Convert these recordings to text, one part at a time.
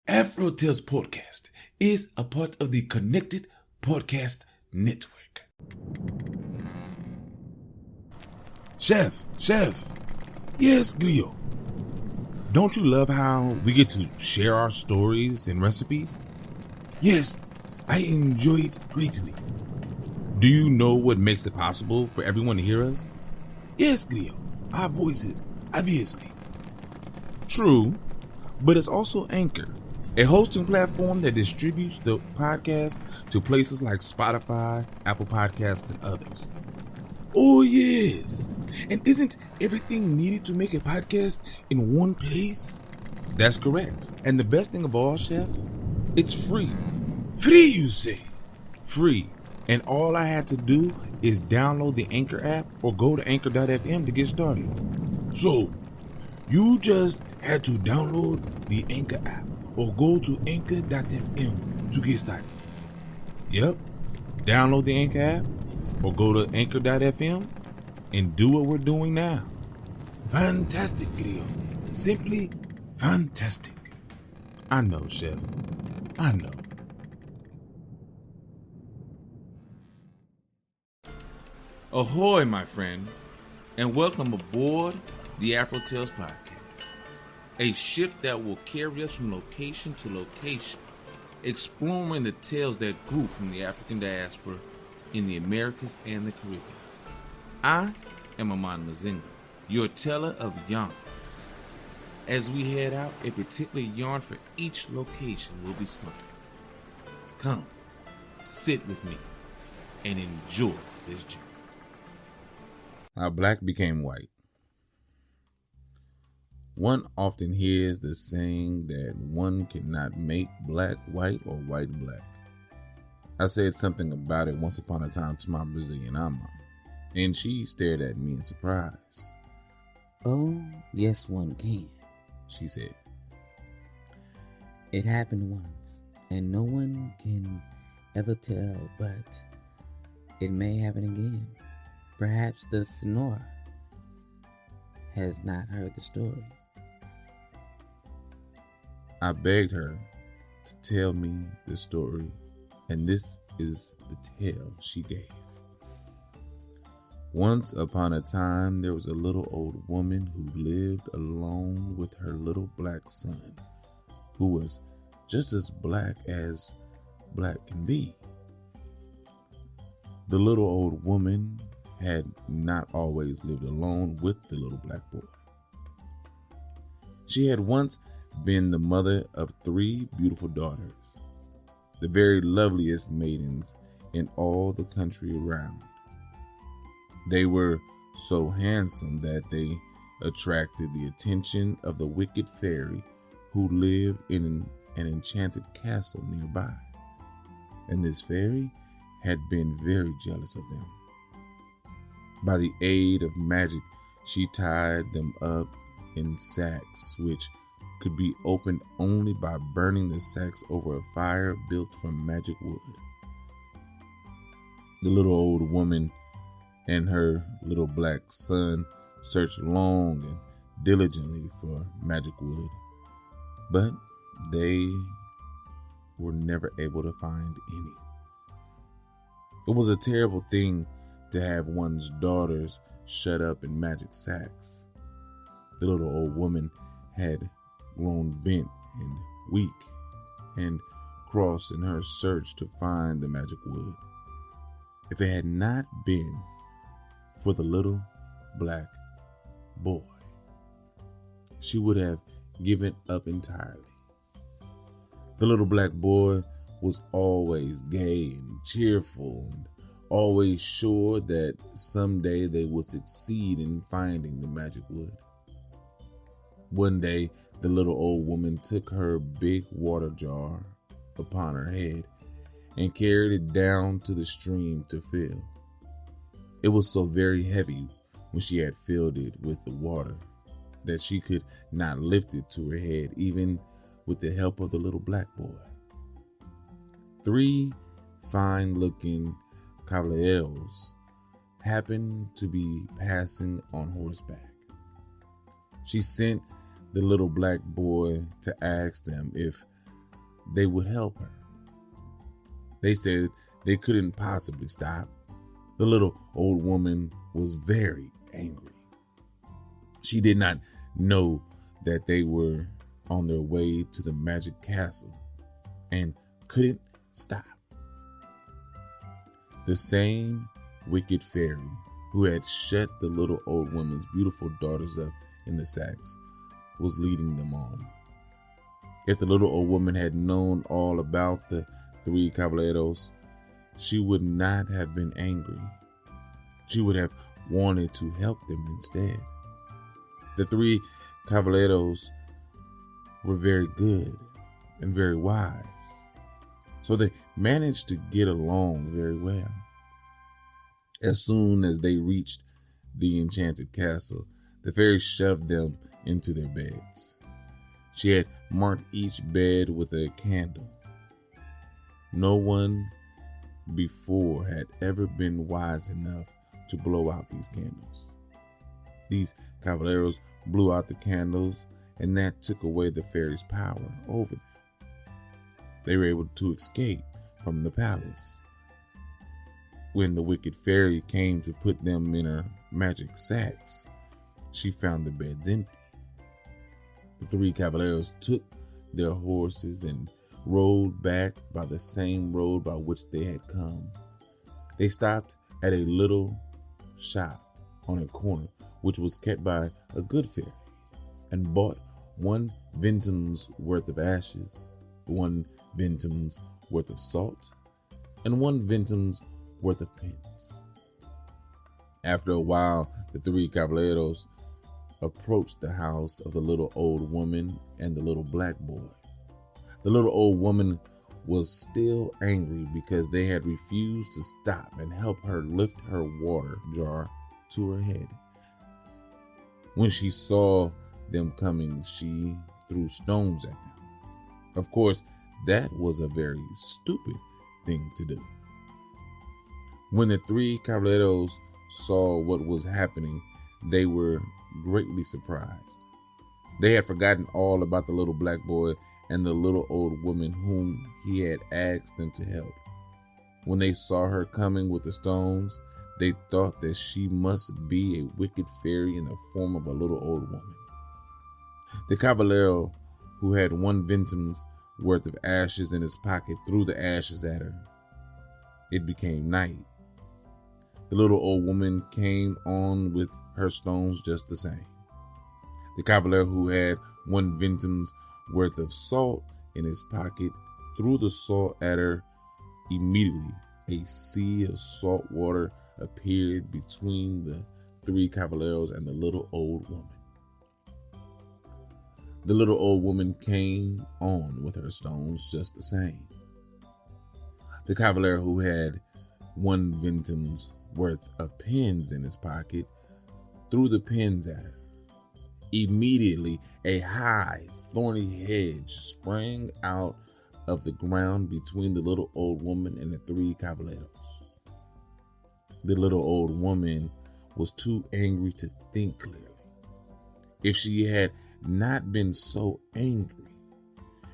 AfroTales Podcast is a part of the Connected Podcast Network. Chef. Yes, Glio. Don't you love how we get to share our stories and recipes? Yes, I enjoy it greatly. Do you know what makes it possible for everyone to hear us? Yes, Glio. Our voices, obviously. True, but it's also Anchor, a hosting platform that distributes the podcast to places like Spotify, Apple Podcasts, and others. Oh, yes. And isn't everything needed to make a podcast in one place? That's correct. And the best thing of all, Chef, it's free. Free, you say? Free. And all I had to do is download the Anchor app or go to anchor.fm to get started. So, you just had to download the Anchor app or go to anchor.fm to get started. Yep. Download the Anchor app or go to anchor.fm and do what we're doing now. Fantastic, Grio. Simply fantastic. I know, Chef. I know. Ahoy, my friend, and welcome aboard the AfroTales Podcast, a ship that will carry us from location to location, exploring the tales that grew from the African diaspora in the Americas and the Caribbean. I am Aman Mazinga, your teller of yarns. As we head out, a particular yarn for each location will be spun. Come, sit with me, and enjoy this journey. How black became white. One often hears the saying that one cannot make black white or white black. I said something about it once upon a time to my Brazilian ama, and she stared at me in surprise. Oh, yes, one can, she said. It happened once, and no one can ever tell, but it may happen again. Perhaps the Sonora has not heard the story. I begged her to tell me the story, and this is the tale she gave. Once upon a time, there was a little old woman who lived alone with her little black son, who was just as black can be. The little old woman had not always lived alone with the little black boy. She had once been the mother of 3 beautiful daughters, the very loveliest maidens in all the country around. They were so handsome that they attracted the attention of the wicked fairy who lived in an enchanted castle nearby. And this fairy had been very jealous of them. By the aid of magic, she tied them up in sacks, which could be opened only by burning the sacks over a fire built from magic wood. The little old woman and her little black son searched long and diligently for magic wood, but they were never able to find any. It was a terrible thing to have one's daughters shut up in magic sacks. The little old woman had grown bent and weak and cross in her search to find the magic wood. If it had not been for the little black boy, she would have given up entirely. The little black boy was always gay and cheerful and always sure that someday they would succeed in finding the magic wood. One day, the little old woman took her big water jar upon her head and carried it down to the stream to fill. It was so very heavy when she had filled it with the water that she could not lift it to her head, even with the help of the little black boy. 3 fine-looking cavalhieros happened to be passing on horseback. She sent the little black boy to ask them if they would help her. They said they couldn't possibly stop. The little old woman was very angry. She did not know that they were on their way to the magic castle and couldn't stop. The same wicked fairy who had shut the little old woman's beautiful daughters up in the sacks was leading them on. If the little old woman had known all about the three cavalhieros, she would not have been angry. She would have wanted to help them instead. The three cavalhieros were very good and very wise, so they managed to get along very well. As soon as they reached the enchanted castle, the fairy shoved them into their beds. She had marked each bed with a candle. No one before had ever been wise enough to blow out these candles. These cavalhieros blew out the candles, and that took away the fairy's power over them. They were able to escape from the palace. When the wicked fairy came to put them in her magic sacks, she found the beds empty. The three cavalhieros took their horses and rode back by the same road by which they had come. They stopped at a little shop on a corner, which was kept by a good fairy, and bought 1 vintem's worth of ashes, 1 vintem's worth of salt, and 1 vintem's worth of pins. After a while, the three cavalhieros approached the house of the little old woman and the little black boy. The little old woman was still angry because they had refused to stop and help her lift her water jar to her head. When she saw them coming, she threw stones at them. Of course, that was a very stupid thing to do. When the three cavalhieros saw what was happening, they were greatly surprised. They had forgotten all about the little black boy and the little old woman whom he had asked them to help. When they saw her coming with the stones, they thought that she must be a wicked fairy in the form of a little old woman. The cavaliero, who had 1 vintem's worth of ashes in his pocket, threw the ashes at her. It became night. The little old woman came on with her stones just the same. The cavalier, who had 1 vintem's worth of salt in his pocket, threw the salt at her. Immediately, a sea of salt water appeared between the three cavalhieros and the little old woman. The little old woman came on with her stones just the same. The cavalier, who had 1 vintem's worth of pins in his pocket, threw the pins at her. Immediately, a high, thorny hedge sprang out of the ground between the little old woman and the three cavalhieros. The little old woman was too angry to think clearly. If she had not been so angry,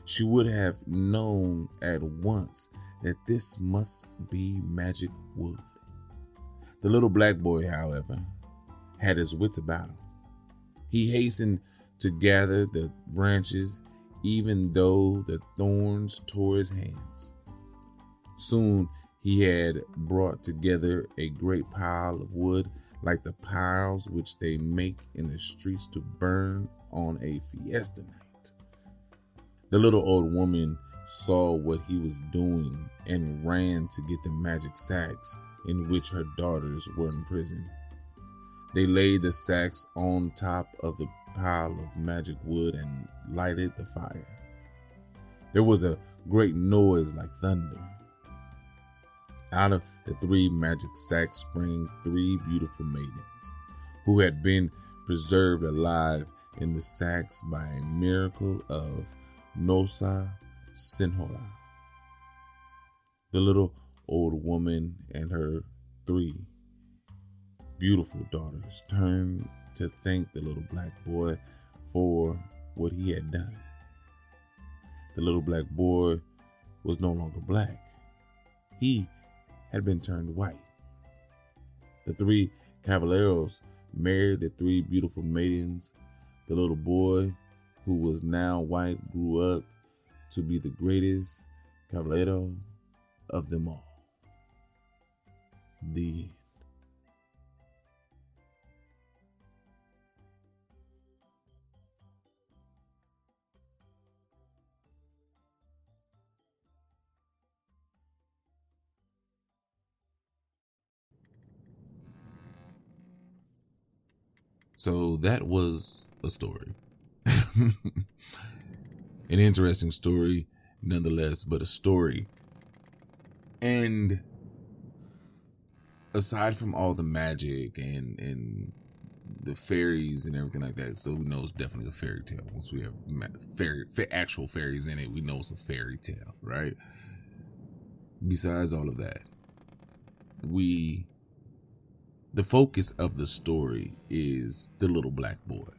she would have known at once that this must be magic wood. The little black boy, however, had his wits about him. He hastened to gather the branches, even though the thorns tore his hands. Soon he had brought together a great pile of wood, like the piles which they make in the streets to burn on a fiesta night. The little old woman saw what he was doing and ran to get the magic sacks in which her daughters were imprisoned. They laid the sacks on top of the pile of magic wood and lighted the fire. There was a great noise like thunder. Out of the 3 magic sacks sprang 3 beautiful maidens, who had been preserved alive in the sacks by a miracle of Nosa Senhora. The little old woman and her 3 beautiful daughters turned to thank the little black boy for what he had done. the little black boy was no longer black. He had been turned white. The three cavalhieros married the three beautiful maidens. The little boy, who was now white, grew up to be the greatest cavalhiero of them all. The end. So that was a story. An interesting story, nonetheless, but a story. And aside from all the magic and the fairies and everything like that, so we know it's definitely a fairy tale. Once we have actual fairies in it, we know it's a fairy tale, right? Besides all of that, the focus of the story is the little black boy.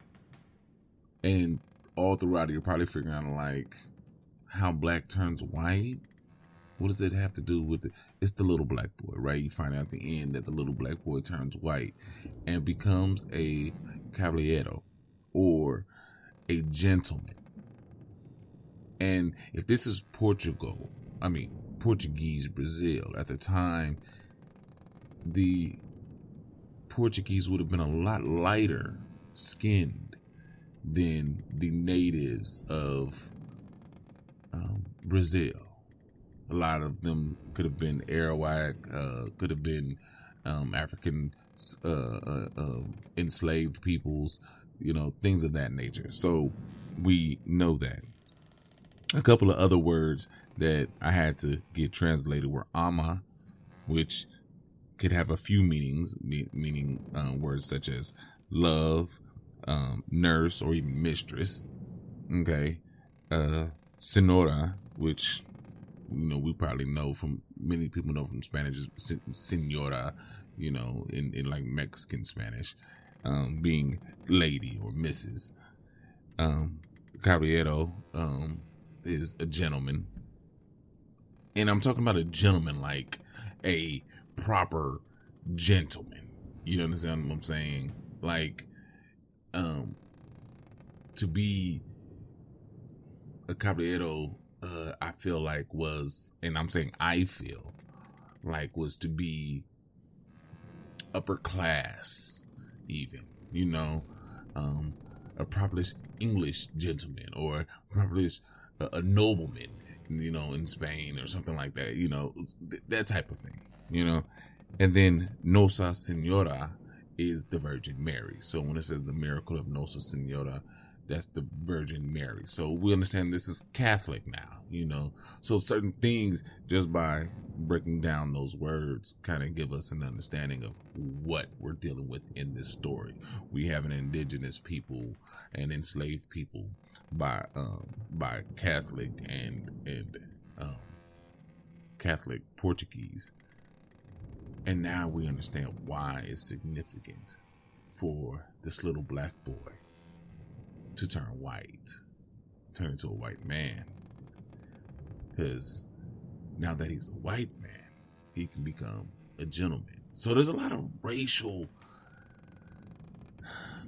And all throughout it, you're probably figuring out, like, how black turns white. What does it have to do with it? It's the little black boy, right? You find out at the end that the little black boy turns white and becomes a cavalheiro, or a gentleman. And if this is Portuguese Brazil, at the time, the Portuguese would have been a lot lighter skinned than the natives of Brazil. A lot of them could have been Arawak, could have been African enslaved peoples, things of that nature. So we know that. A couple of other words that I had to get translated were ama, which could have a few meanings, meaning words such as love, nurse, or even mistress. Okay. Senora, which, we probably know from, many people know from Spanish, is senora, in like Mexican Spanish, being lady or Mrs. Caballero is a gentleman. And I'm talking about a gentleman like a proper gentleman. You understand what I'm saying? Like, to be a caballero, I feel like was to be upper class, even, a proper English gentleman, or proper a nobleman, in Spain or something like that, that type of thing, And then Nossa Senora is the Virgin Mary. So when it says the miracle of Nossa Senora, that's the Virgin Mary. So we understand this is Catholic now, So certain things, just by breaking down those words, kind of give us an understanding of what we're dealing with in this story. We have an indigenous people and enslaved people by Catholic and Catholic Portuguese. And now we understand why it's significant for this little black boy to turn into a white man. Because now that he's a white man, he can become a gentleman. So there's a lot of racial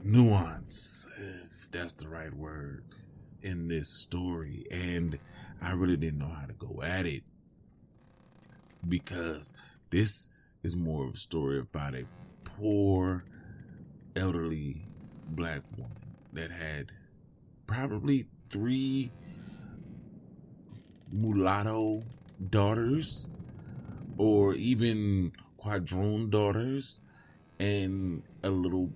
nuance, if that's the right word, in this story. And I really didn't know how to go at it, because this is more of a story about a poor, elderly black woman that had probably 3 mulatto daughters, or even quadroon daughters, and a little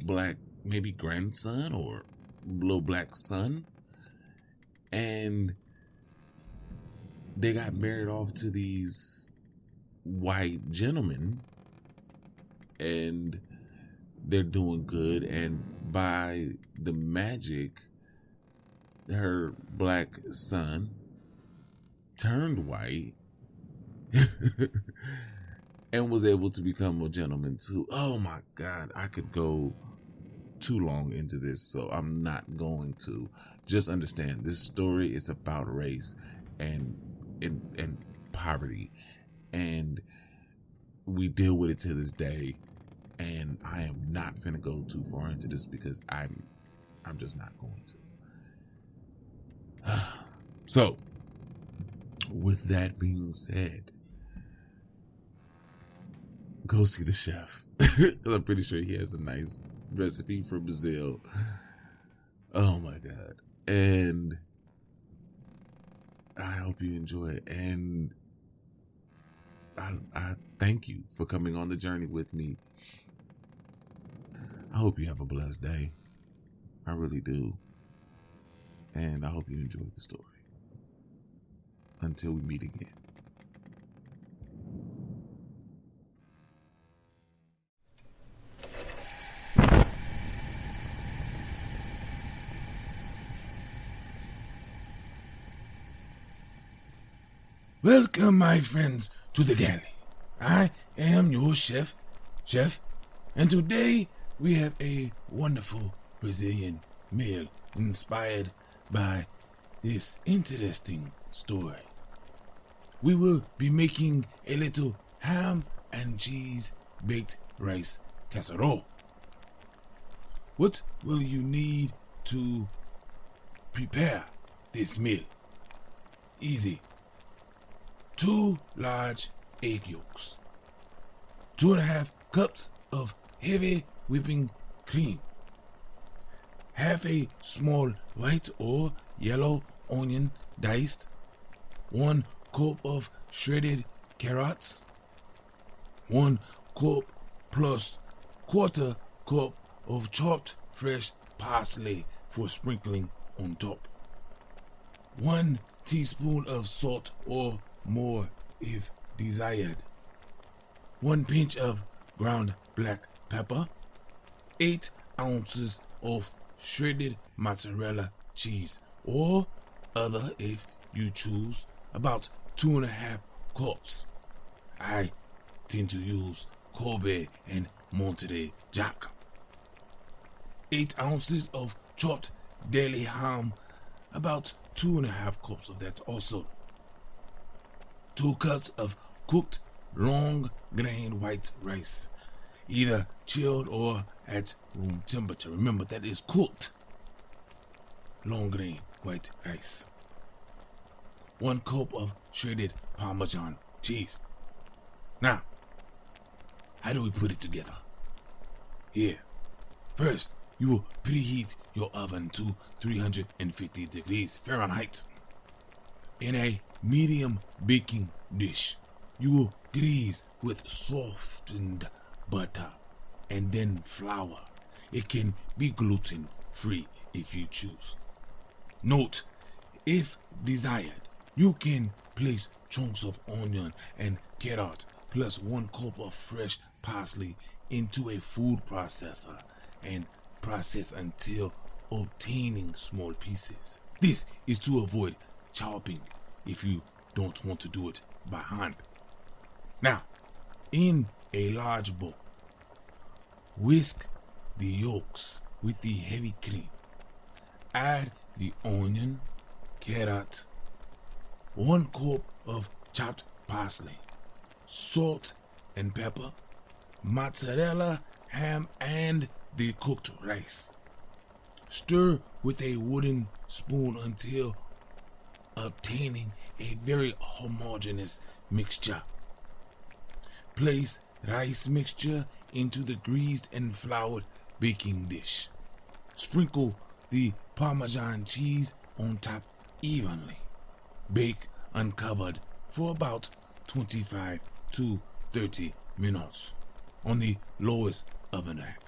black, maybe grandson or little black son. And they got married off to these white gentlemen, and they're doing good. And by the magic, her black son turned white and was able to become a gentleman too. Oh my God, I could go too long into this, so I'm not going to. just understand this story is about race and poverty, and we deal with it to this day. And I am not gonna go too far into this because I'm just not going to. So, with that being said, go see the chef. I'm pretty sure he has a nice recipe for Brazil. Oh my God. And I hope you enjoy it. And I thank you for coming on the journey with me. I hope you have a blessed day. I really do. And I hope you enjoyed the story. Until we meet again. Welcome, my friends, to the Galley. I am your chef, and today we have a wonderful Brazilian meal inspired by this interesting story. We will be making a little ham and cheese baked rice casserole. What will you need to prepare this meal? Easy. 2 large egg yolks, 2.5 cups of heavy whipping cream, half a small white or yellow onion diced, 1 cup of shredded carrots, 1 cup plus 1/4 cup of chopped fresh parsley for sprinkling on top, 1 teaspoon of salt or more if desired, 1 pinch of ground black pepper, 8 ounces of shredded mozzarella cheese or other if you choose, about 2.5 cups. I tend to use Kobe and Monterey Jack. 8 ounces of chopped deli ham, about 2.5 cups of that also. 2 cups of cooked long grain white rice, either chilled or at room temperature. Remember, that is cooked long grain white rice. 1 cup of shredded Parmesan cheese. Now, how do we put it together? Here, first, you will preheat your oven to 350 degrees Fahrenheit. In a medium baking dish, you will grease with softened butter and then flour. It can be gluten-free if you choose. Note, if desired, you can place chunks of onion and carrot plus 1 cup of fresh parsley into a food processor and process until obtaining small pieces. This is to avoid chopping if you don't want to do it by hand. Now, in a large bowl, whisk the yolks with the heavy cream. Add the onion, carrot, 1 cup of chopped parsley, salt and pepper, mozzarella, ham, and the cooked rice. Stir with a wooden spoon until obtaining a very homogeneous mixture. Place rice mixture into the greased and floured baking dish. Sprinkle the Parmesan cheese on top evenly. Bake uncovered for about 25 to 30 minutes on the lowest oven rack.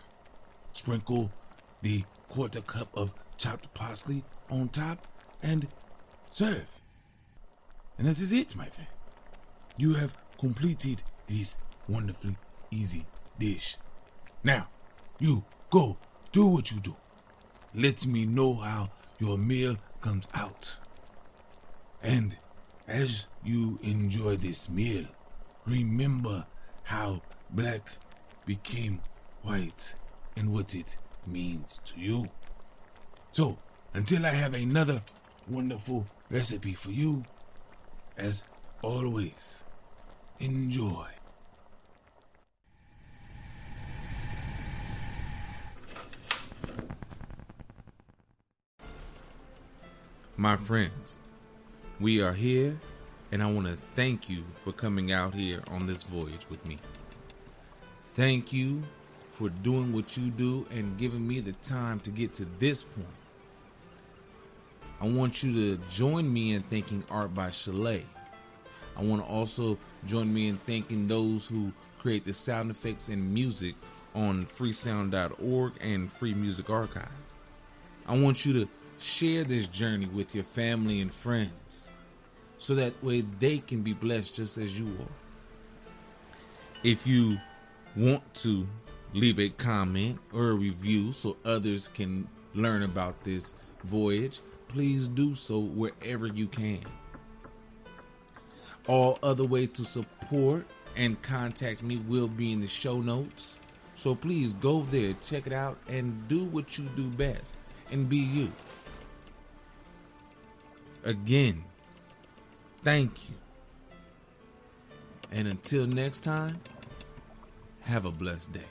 Sprinkle the 1/4 cup of chopped parsley on top and serve. And that is it, my friend. You have completed this wonderfully easy dish. Now, you go do what you do. Let me know how your meal comes out. And as you enjoy this meal, remember how black became white and what it means to you. So, until I have another wonderful recipe for you, as always, enjoy. My friends, we are here, and I want to thank you for coming out here on this voyage with me. Thank you for doing what you do and giving me the time to get to this point. I want you to join me in thanking Art by Chalet. I want to also join me in thanking those who create the sound effects and music on freesound.org and Free Music Archive. I want you to share this journey with your family and friends so that way they can be blessed just as you are. If you want to leave a comment or a review so others can learn about this voyage, please do so wherever you can. All other ways to support and contact me will be in the show notes. So please go there, check it out, and do what you do best and be you. Again, thank you. And until next time, have a blessed day.